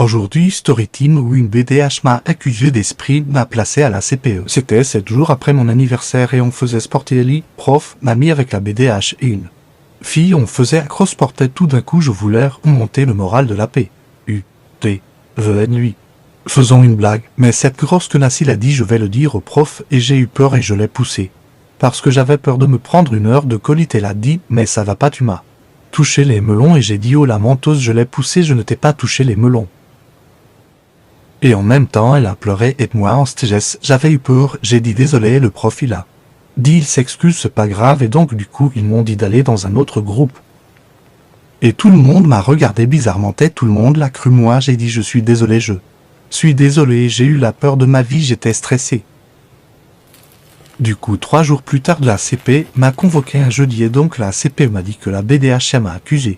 Aujourd'hui, Storytime où une BDH m'a accusé d'esprit m'a placé à la CPE. C'était 7 jours après mon anniversaire et on faisait Sportelli, prof, m'a mis avec la BDH et une fille on faisait à cross-porter tout d'un coup je voulais remonter le moral de la paix. lui. Faisons une blague, mais cette grosse connasse il a dit je vais le dire au prof et j'ai eu peur et je l'ai poussé. Parce que j'avais peur de me prendre une heure de colle elle a dit mais ça va pas tu m'as touché les melons et j'ai dit oh la menteuse je l'ai poussé je ne t'ai pas touché les melons. Et en même temps elle a pleuré et moi en stress j'avais eu peur, j'ai dit désolé le prof il a dit il s'excuse c'est pas grave et donc du coup ils m'ont dit d'aller dans un autre groupe. Et tout le monde m'a regardé bizarrement et tout le monde l'a cru moi j'ai dit je suis désolé j'ai eu la peur de ma vie j'étais stressé. Du coup 3 jours plus tard la CP m'a convoqué un jeudi et donc la CP m'a dit que la BDH m'a accusé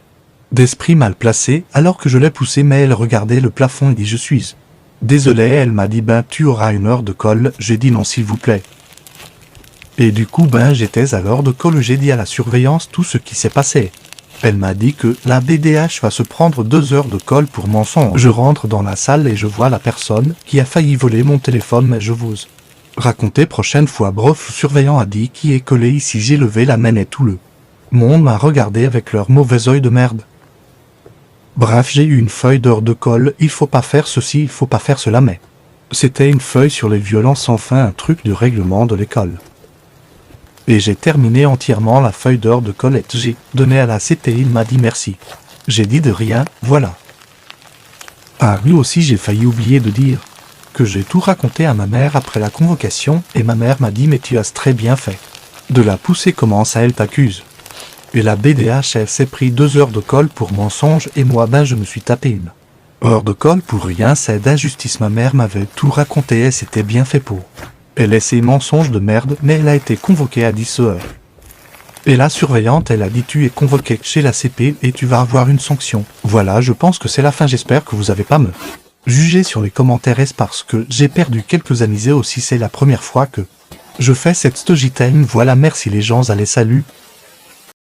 d'esprit mal placé alors que je l'ai poussé mais elle regardait le plafond et dit je suis désolé elle m'a dit ben tu auras une heure de colle j'ai dit non s'il vous plaît. Et du coup ben j'étais à l'heure de colle j'ai dit à la surveillance tout ce qui s'est passé. Elle m'a dit que la BDH va se prendre 2 heures de colle pour mensonge. Je rentre dans la salle et je vois la personne qui a failli voler mon téléphone mais je vous raconter prochaine fois bref le surveillant a dit qui est collé ici j'ai levé la main et tout le monde m'a regardé avec leur mauvais œil de merde. Bref j'ai eu une feuille d'heure de colle, il faut pas faire ceci, il faut pas faire cela mais c'était une feuille sur les violences enfin un truc du règlement de l'école. Et j'ai terminé entièrement la feuille d'heure de colle et j'ai donné à la CT il m'a dit merci. J'ai dit de rien, voilà. Ah lui aussi j'ai failli oublier de dire que j'ai tout raconté à ma mère après la convocation et ma mère m'a dit mais tu as très bien fait de la pousser comment ça elle t'accuse. Et la BDH elle s'est pris 2 heures de colle pour mensonge et moi ben je me suis tapé une heure de colle pour rien c'est d'injustice ma mère m'avait tout raconté et c'était bien fait pour elle et ses mensonges de merde mais elle a été convoquée à 10 heures. Et la surveillante elle a dit tu es convoqué chez la CP et tu vas avoir une sanction. Voilà je pense que c'est la fin j'espère que vous avez pas me jugé sur les commentaires est parce que j'ai perdu quelques amis aussi c'est la première fois que je fais cette story time voilà merci les gens allez salut.